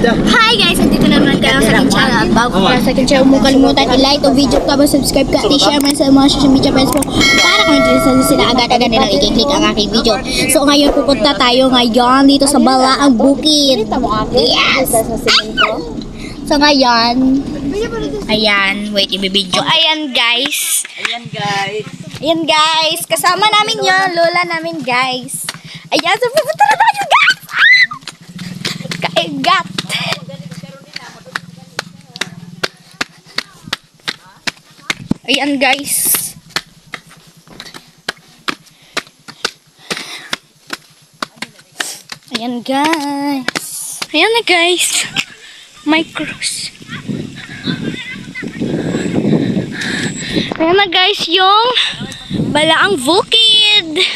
Hi guys! Nandito naman tayo sa aking channel. At bago ka sa aking channel, huwag kalimutan i-like o video ka ba, subscribe ka at i-share man sa mga social media friends mo para kung interesado sila agad-agad nilang i-click ang aking video. So ngayon pupunta tayo ngayon dito sa Balaang Bukid. Yes! So ngayon, ayan, wait, i-video. Ayan guys. Ayan guys, kasama namin yun, lola namin guys. Ayan, so pupunta na tayo guys! Kaigat! Ayan guys. Ayan guys. Ayan na guys. My cross. Ayan na guys yung Balaang Bukid.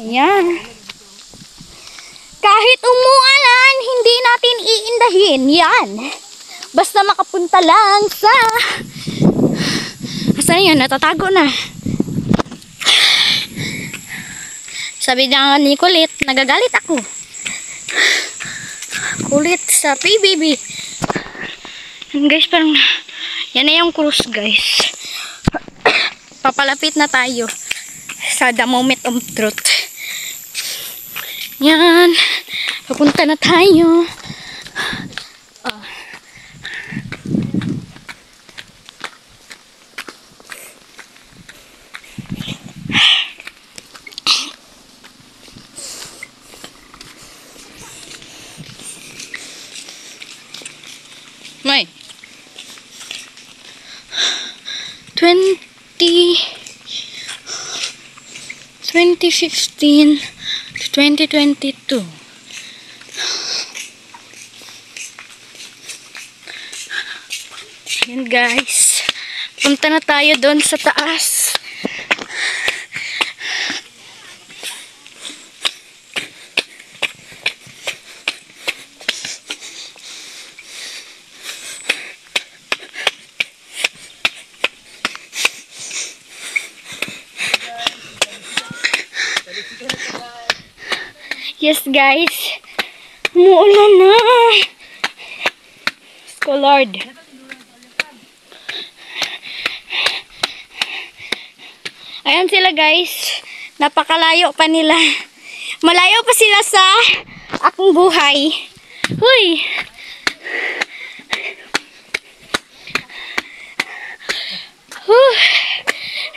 Ayan. Kahit umuulan, hindi natin iindahin yan. Basta makapunta lang sa... Asan yun? Natatago na. Sabi na ni Kulit, nagagalit ako. Kulit sa PBB. Guys, parang... Yan na yung cruise, guys. Papalapit na tayo sa the moment of truth. Yan. Papunta na tayo. May 2015 to 2022. Yan guys, punta na tayo doon sa taas. Yes guys, umuulan na. Oh Lord. Ayan sila guys, napakalayo pa nila. Malayo pa sila sa akong buhay. Huy.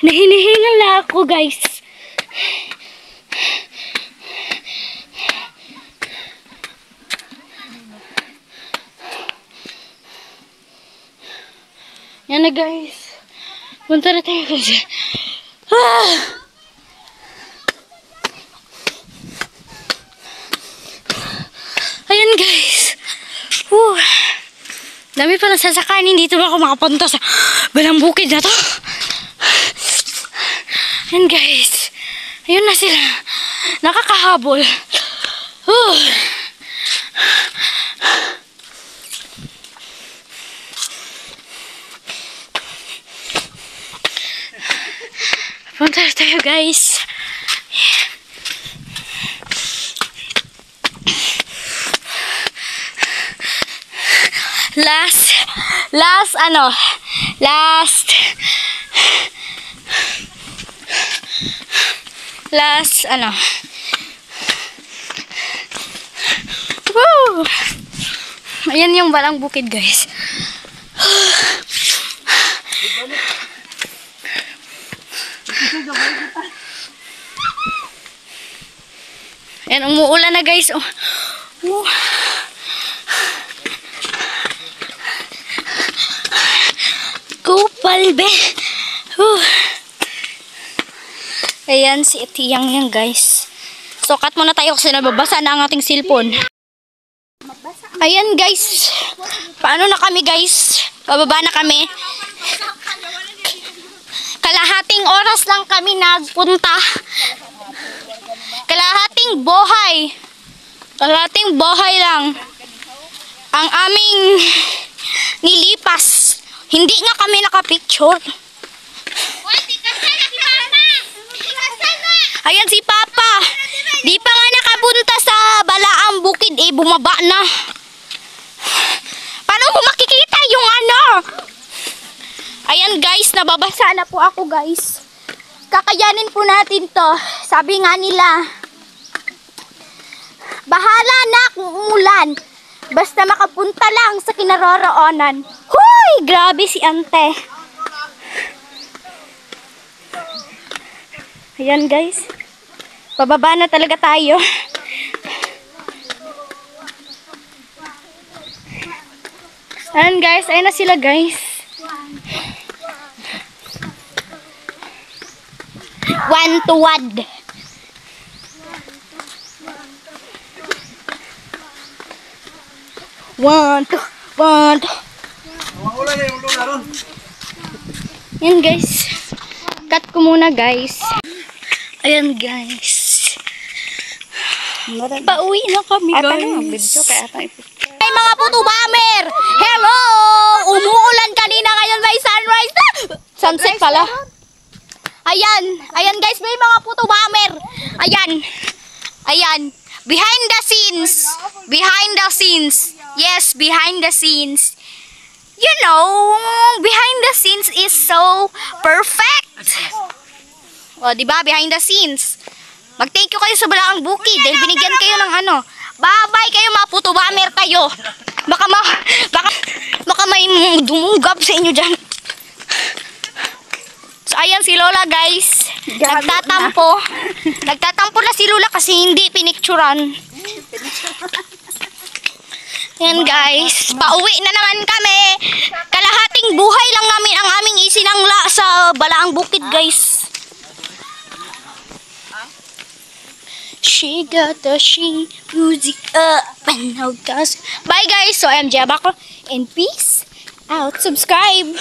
Nahinihingal na ako guys. Yan na guys. Punta na tayo guys. Ayan guys. Dami pa ng sasakayan. Hindi ba ako makapunta sa Balaang Bukid na to? Ayan guys. Ayun na sila. Nakakahabol. Punta tayo guys. Last Woo! Ayan yung Balaang Bukid guys. Ayan, umuulan na guys. Kupalbe. Ayan si Tiyang yan guys. Sukat muna tayo kasi nababasa na ang ating cellphone. Ayan guys. Paano na kami guys? Bababa na kami. Kalahating oras lang kami nagpunta. Kalahating buhay lang ang aming nilipas. Hindi nga kami nakapicture. Ayan si Papa. Di pa nga nakapunta sa Balaang bumaba na. Paano mo makikita yung ano? Ayan guys, nababasa na po ako guys. Kakayanin po natin to. Sabi nga nila, bahala na kung umulan. Basta makapunta lang sa kinaroroonan. Huy! Grabe si ante. Ayan guys. Pababa na talaga tayo. Ayan guys. Ayan na sila guys. One to one. One. Yan guys. Cut ko muna guys. Ayan guys. Pauwi na kami guys. Ay mga puto bamer! Hello! Umuulan kanina, ngayon may sunrise na! Sunset pala. Ayan guys, may mga puto bamer. Ayan. Behind the scenes. Yes, behind the scenes. You know, behind the scenes is so perfect. O, diba? Behind the scenes. Mag-thank you kayo sa Balaang Bukid dahil binigyan kayo ng ano. Bye-bye kayo mga puto bamer kayo. Baka may dumugap sa inyo dyan. So, ayan si Lola guys. Nagtatampo. Nagtatampo na si Lola kasi hindi pinicturan. Yan guys. Pauwi na naman kami. Kalahating buhay lang namin ang aming isinangla sa Balaang Bukid guys. She got the music up and now does. Bye guys. So I'm Jabako and peace out. Subscribe.